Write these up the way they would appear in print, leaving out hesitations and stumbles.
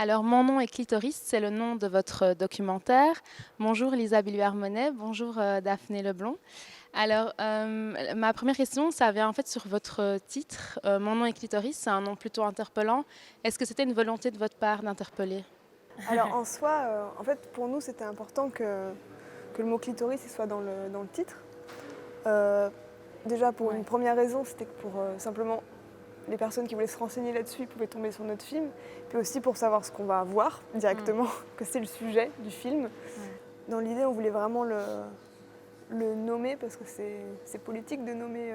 Alors, mon nom est Clitoris, c'est le nom de votre documentaire. Bonjour Lisa Billuard-Monet, bonjour Daphné Leblond. Alors, ma première question, ça vient en fait sur votre titre. Mon nom est Clitoris, c'est un nom plutôt interpellant. Est-ce que c'était une volonté de votre part d'interpeller? Alors en soi, en fait, pour nous, c'était important que le mot clitoris il soit dans le titre. Euh, Déjà, pour une Ouais. première raison, c'était que pour simplement les personnes qui voulaient se renseigner là-dessus, ils pouvaient tomber sur notre film. Puis aussi pour savoir ce qu'on va voir Mm. directement, que c'est le sujet du film. Ouais. Dans l'idée, on voulait vraiment le nommer parce que c'est politique de nommer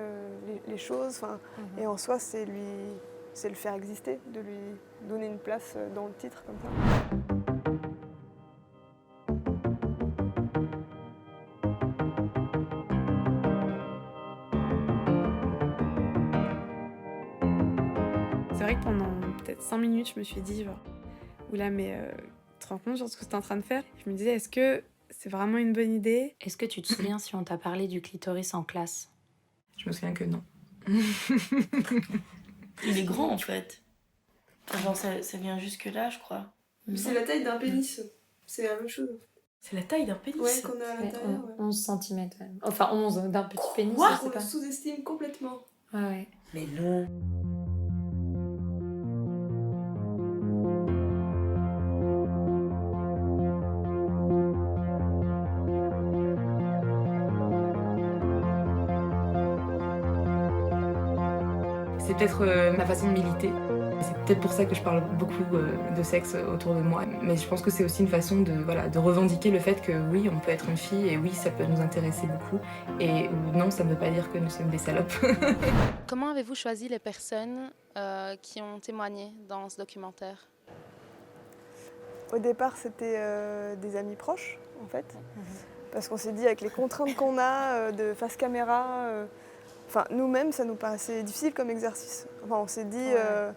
les choses. Et Mhm. en soi, c'est le faire exister, de lui donner une place dans le titre comme ça. C'est vrai que pendant peut-être 5 minutes, je me suis dit, genre, oula, mais tu te rends compte genre, de ce que tu es en train de faire? Je me disais, est-ce que c'est vraiment une bonne idée? Est-ce que tu te souviens si on t'a parlé du clitoris en classe? Je me souviens que non. Il est grand en fait. Enfin, genre ça vient jusque là, je crois. C'est la taille d'un pénis, c'est la même chose. C'est la taille d'un pénis. Ouais, qu'on a à Ouais, l'intérieur. Ouais. 11 cm. Enfin, 11 d'un petit pénis, Quoi? je sais On le pas. sous-estime complètement. Ouais, ouais. Mais non. C'est peut-être ma façon de militer. C'est peut-être pour ça que je parle beaucoup de sexe autour de moi. Mais je pense que c'est aussi une façon de, voilà, de revendiquer le fait que oui, on peut être une fille et oui, ça peut nous intéresser beaucoup. Et non, ça ne veut pas dire que nous sommes des salopes. Comment avez-vous choisi les personnes qui ont témoigné dans ce documentaire? Au départ, c'était des amis proches, en fait. Parce qu'on s'est dit, avec les contraintes qu'on a de face caméra, nous-mêmes, ça nous paraissait difficile comme exercice. Enfin, on s'est dit, Ouais.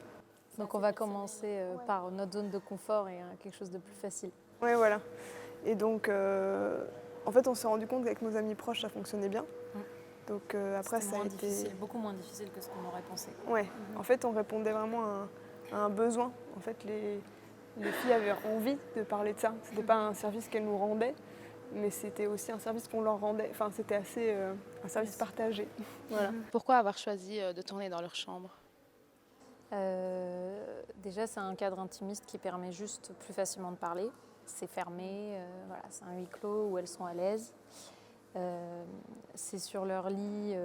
Donc on va commencer par notre zone de confort et quelque chose de plus facile. ouais, voilà. Et donc, en fait, on s'est rendu compte qu'avec nos amis proches, ça fonctionnait bien. Donc après, C'était ça a moins été... difficile, beaucoup moins difficile que ce qu'on aurait pensé. Ouais, en fait, on répondait vraiment à un besoin. En fait, les filles avaient envie de parler de ça. C'était pas un service qu'elles nous rendaient, mais c'était aussi un service qu'on leur rendait. Enfin, c'était assez un service partagé. Voilà. Pourquoi avoir choisi de tourner dans leur chambre? Déjà, c'est un cadre intimiste qui permet juste plus facilement de parler. C'est fermé, voilà, c'est un huis clos où elles sont à l'aise. C'est sur leur lit.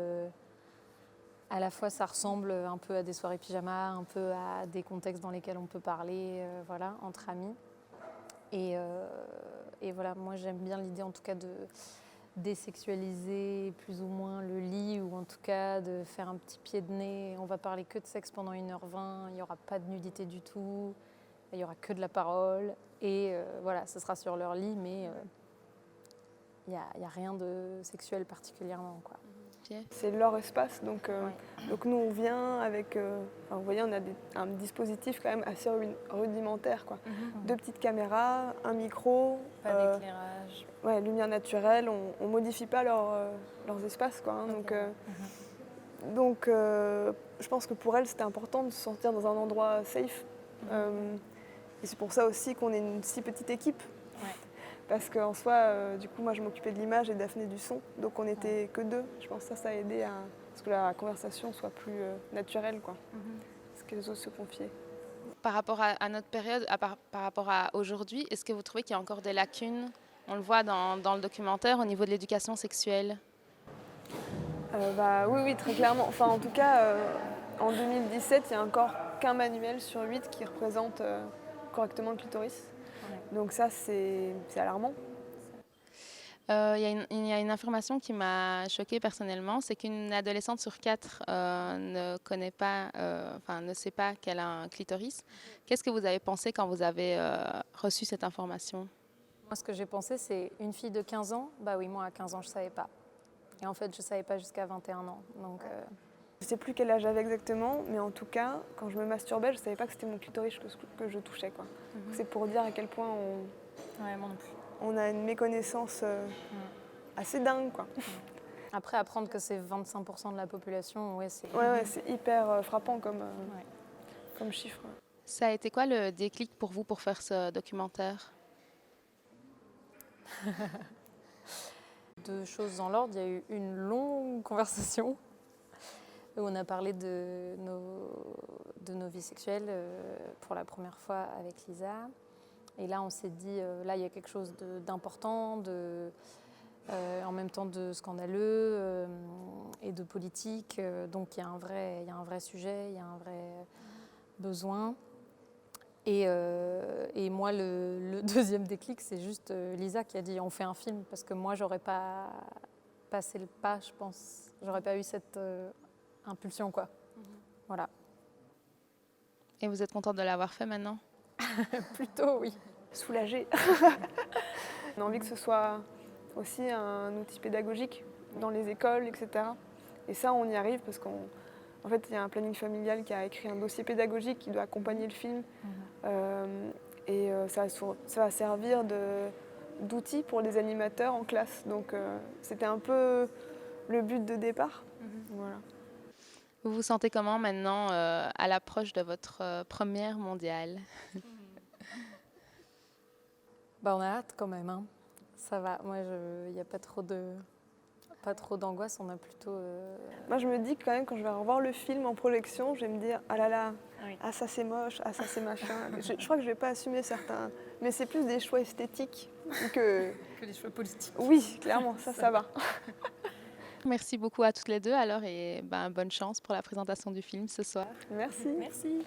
À la fois, ça ressemble un peu à des soirées pyjama, un peu à des contextes dans lesquels on peut parler, voilà, entre amis. Et voilà, moi j'aime bien l'idée en tout cas de désexualiser plus ou moins le lit, ou en tout cas de faire un petit pied de nez. On va parler que de sexe pendant 1h20, il n'y aura pas de nudité du tout, il n'y aura que de la parole. Et voilà, ce sera sur leur lit, mais il n'y a rien de sexuel particulièrement, quoi. C'est leur espace, donc nous on vient avec, vous voyez, on a un dispositif quand même assez rudimentaire, quoi. 2 petites caméras, un micro, Pas d'éclairage. ouais, lumière naturelle, on modifie pas leurs espaces, quoi. Hein, donc je pense que pour elles c'était important de se sentir dans un endroit safe. Et c'est pour ça aussi qu'on est une si petite équipe. Ouais. Parce qu'en soi, du coup, moi je m'occupais de l'image et Daphné du son, donc on n'était que 2. Je pense que ça a aidé à ce que la conversation soit plus naturelle, quoi. Parce qu'elles osent se confier. Par rapport à notre période, par rapport à aujourd'hui, est-ce que vous trouvez qu'il y a encore des lacunes? On le voit dans le documentaire au niveau de l'éducation sexuelle. Oui, oui, très clairement. Enfin, en tout cas, en 2017, il n'y a encore qu'un manuel sur 8 qui représente correctement le clitoris. Ouais. Donc ça, c'est alarmant. Il y a une information qui m'a choquée personnellement, c'est qu'une adolescente sur 4 ne connaît pas, ne sait pas qu'elle a un clitoris. Qu'est-ce que vous avez pensé quand vous avez reçu cette information? Moi, ce que j'ai pensé, c'est une fille de 15 ans. Bah oui, moi, à 15 ans, je ne savais pas. Et en fait, je ne savais pas jusqu'à 21 ans. Donc, Je ne sais plus quel âge j'avais exactement, mais en tout cas, quand je me masturbais, je ne savais pas que c'était mon clitoris que je touchais, quoi. C'est pour dire à quel point ouais, moi non plus. on a une méconnaissance assez dingue, quoi. Après, apprendre que c'est 25% de la population, ouais, c'est... Ouais, c'est hyper frappant comme Ouais. comme chiffre. Ça a été quoi le déclic pour vous pour faire ce documentaire? 2 choses dans l'ordre. Il y a eu une longue conversation où on a parlé de nos vies sexuelles pour la première fois avec Lisa. Et là, on s'est dit, là, il y a quelque chose d'important, en même temps de scandaleux et de politique. Donc, il y a un vrai sujet, il y a un vrai besoin. Et moi, le deuxième déclic, c'est juste Lisa qui a dit on fait un film, parce que moi, j'aurais pas passé le pas, je pense. J'aurais pas eu cette impulsion, quoi. Voilà. Et vous êtes contente de l'avoir fait maintenant? Plutôt, oui. Soulagée. On a envie que ce soit aussi un outil pédagogique dans les écoles, etc. Et ça, on y arrive parce qu'en fait, il y a un planning familial qui a écrit un dossier pédagogique qui doit accompagner le film. Ça va servir d'outil pour les animateurs en classe. Donc, c'était un peu le but de départ. Voilà. Vous vous sentez comment maintenant à l'approche de votre première mondiale? Bah, on a hâte quand même, hein. Ça va. Moi, il n'y a pas trop d'angoisse. On a plutôt. Moi, je me dis que quand même, quand je vais revoir le film en projection, je vais me dire ah là là, ah ça c'est moche, ah ça c'est machin. Je crois que je vais pas assumer certains, mais c'est plus des choix esthétiques que Que les choix politiques. Oui, clairement, ça va. Merci beaucoup à toutes les deux alors et bonne chance pour la présentation du film ce soir. Merci. Merci.